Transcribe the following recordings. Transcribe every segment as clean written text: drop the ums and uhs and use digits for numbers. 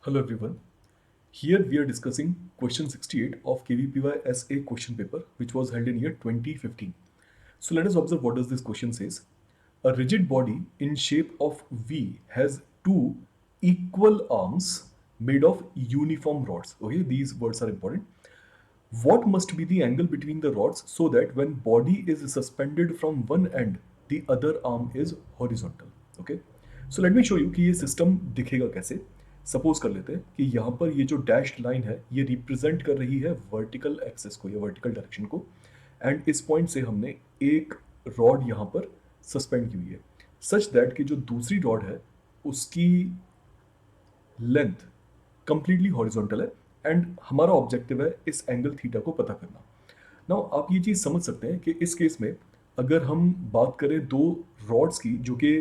Hello everyone. Here we are discussing question 68 of KVPY SA question paper which was held in year 2015. So let us observe what does this question says. A rigid body in shape of V has two equal arms made of uniform rods. Okay, these words are important. What must be the angle between the rods so that when body is suspended from one end, the other arm is horizontal? Okay. So let me show you कि ये system दिखेगा कैसे. Suppose कर लेते हैं कि यहाँ पर ये जो डैश्ड लाइन है ये रिप्रेजेंट कर रही है वर्टिकल एक्सेस को या वर्टिकल डायरेक्शन को. एंड इस पॉइंट से हमने एक रॉड यहाँ पर सस्पेंड की हुई है सच दैट कि जो दूसरी रॉड है उसकी लेंथ कंप्लीटली हॉरिजॉन्टल है एंड हमारा ऑब्जेक्टिव है इस एंगल थीटा को पता करना. नाउ आप ये चीज़ समझ सकते हैं कि इस केस में अगर हम बात करें दो रॉड्स की जो कि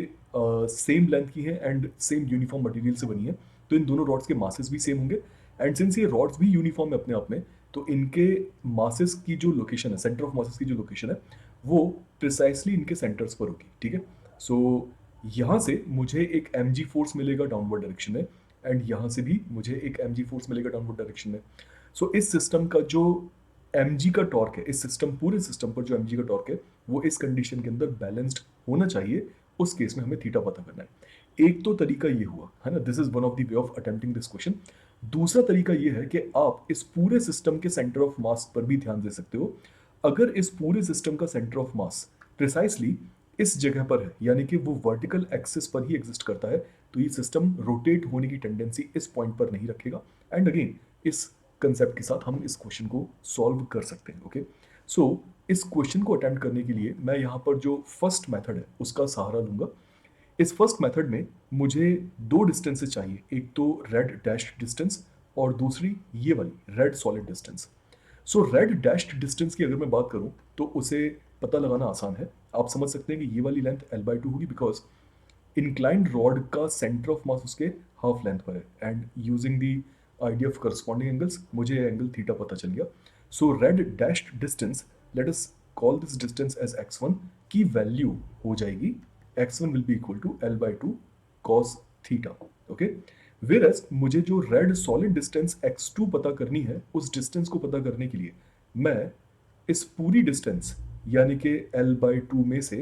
सेम लेंथ की है एंड सेम यूनिफॉर्म मटेरियल से बनी है तो इन दोनों रॉड्स के मासेस भी सेम होंगे. एंड सिंस ये रॉड्स भी यूनिफॉर्म है अपने आप में तो इनके मासेस की जो लोकेशन है, सेंटर ऑफ मासेस की जो लोकेशन है वो प्रिसाइसली इनके सेंटर्स पर होगी. ठीक है. सो यहाँ से मुझे एक mg फोर्स मिलेगा डाउनवर्ड डायरेक्शन में एंड यहाँ से भी मुझे एक mg फोर्स मिलेगा डाउनवर्ड डायरेक्शन में. सो इस सिस्टम का जो mg का टॉर्क है, इस सिस्टम पूरे सिस्टम पर जो mg का टॉर्क है वो इस कंडीशन के अंदर बैलेंस्ड होना चाहिए. उस केस में हमें थीटा पता करना है. एक तो तरीका ये हुआ है ना, this is one of the way of attempting this question. दूसरा तरीका ये है कि आप इस पूरे सिस्टम के सेंटर ऑफ मास पर भी ध्यान दे सकते हो. अगर इस पूरे सिस्टम का सेंटर ऑफ मास प्रिसाइसली इस जगह पर है यानी कि वो वर्टिकल एक्सिस पर ही एग्जिस्ट करता है तो ये सिस्टम रोटेट होने की टेंडेंसी इस पॉइंट पर नहीं रखेगा. एंड अगेन इस कंसेप्ट के साथ हम इस क्वेश्चन को सॉल्व कर सकते हैं. ओके. सो इस क्वेश्चन को अटेम्प्ट करने के लिए मैं यहाँ पर जो फर्स्ट मेथड है उसका सहारा लूंगा. इस फर्स्ट मेथड में मुझे दो डिस्टेंसेस चाहिए, एक तो रेड डैश्ड डिस्टेंस और दूसरी ये वाली रेड सॉलिड डिस्टेंस. सो रेड डैश्ड डिस्टेंस की अगर मैं बात करूं तो उसे पता लगाना आसान है. आप समझ सकते हैं कि ये वाली लेंथ L/2 होगी बिकॉज इंक्लाइंड रॉड का सेंटर ऑफ मास उसके हाफ लेंथ पर है and using the idea of corresponding angles मुझे एंगल थीटा पता चल गया. So red dashed distance, let us call this distance as x1 की वैल्यू हो जाएगी x1 will be equal to L/2 cos theta. Okay. Whereas मुझे जो red solid distance x2 पता करनी है उस डिस्टेंस को पता करने के लिए मैं इस पूरी डिस्टेंस यानी कि L/2 में से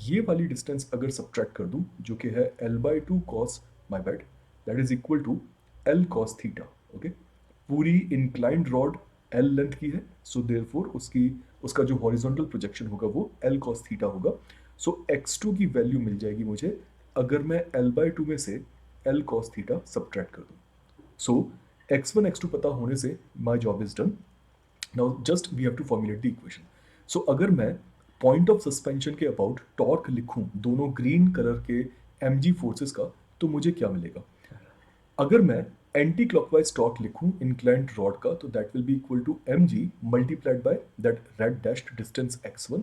ये वाली डिस्टेंस अगर सब्ट्रैक्ट कर दूं जो कि है L/2 cos my bad that is equal to L cos theta. Okay. पूरी इंक्लाइंड रॉड L लेंथ की है सो देयरफॉर उसका जो हॉरिजॉन्टल प्रोजेक्शन होगा वो L cos थीटा होगा. सो x2 की वैल्यू मिल जाएगी मुझे अगर मैं L/2 में से L cos थीटा सब्ट्रैक्ट कर दूं. सो x1 x2 पता होने से my job is done. Now just we have to formulate the equation. So अगर मैं पॉइंट ऑफ सस्पेंशन के अबाउट टॉर्क लिखूं दोनों ग्रीन कलर के mg फोर्सेस का तो मुझे क्या मिलेगा. अगर मैं एंटी क्लॉकवाइज टॉर्क लिखूं इंक्लाइंड रॉड का तो that will be equal to mg multiplied by that red dashed distance x1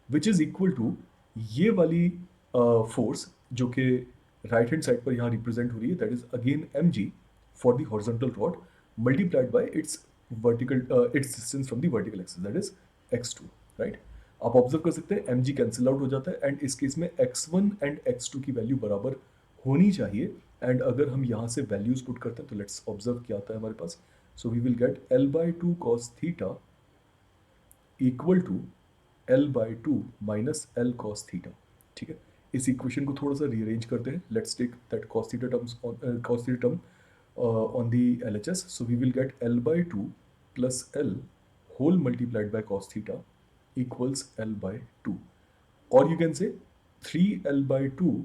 which is equal to ये वाली फोर्स जो कि राइट हैंड साइड पर यहाँ रिप्रेजेंट हो रही है that is again mg for the horizontal rod multiplied by it's distance from the vertical axis that is x2. Right. आप ऑब्जर्व कर सकते हैं mg कैंसिल आउट हो जाता है एंड इस केस में x1 एंड x2 की वैल्यू बराबर होनी चाहिए. एंड अगर हम यहाँ से वैल्यूज पुट करते हैं तो लेट्स ऑब्जर्व क्या आता है हमारे पास. So we will get L/2 cos theta equal to L/2 minus L cos theta. ठीक है. इस इक्वेशन को थोड़ा सा रीअरेंज करते हैं. Let's take that cos theta term on the LHS. So we will get L/2 plus L whole multiplied by cos theta equals L/2. Or you can say 3L/2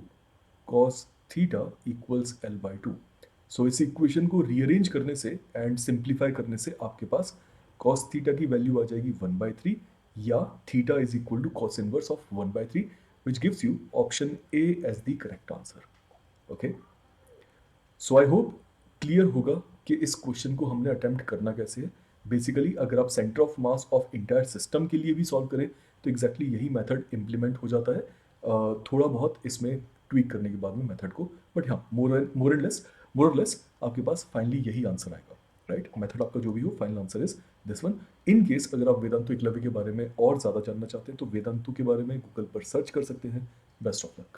cos theta equals L/2. So इस equation को rearrange करने से and simplify करने से आपके पास cos theta की value आ जाएगी 1/3 या theta is equal to cos inverse of 1/3 which gives you option A as the correct answer. Okay. So I hope clear होगा कि इस क्वेश्चन को हमने अटेम्प्ट करना कैसे है. बेसिकली अगर आप centre of mass of entire system के लिए भी सॉल्व करें तो एग्जैक्टली यही मेथड इंप्लीमेंट हो जाता है. थोड़ा बहुत इसमें ट्वीक करने के बाद में मेथड को, बट हाँ मोर और लेस आपके पास फाइनली यही आंसर आएगा. राइट. मेथड आपका जो भी हो final answer is this one. In case अगर आप वेदांतु एकलव्य के बारे में और ज़्यादा जानना चाहते हैं तो वेदांतु के बारे में गूगल पर सर्च कर सकते हैं. Best of luck.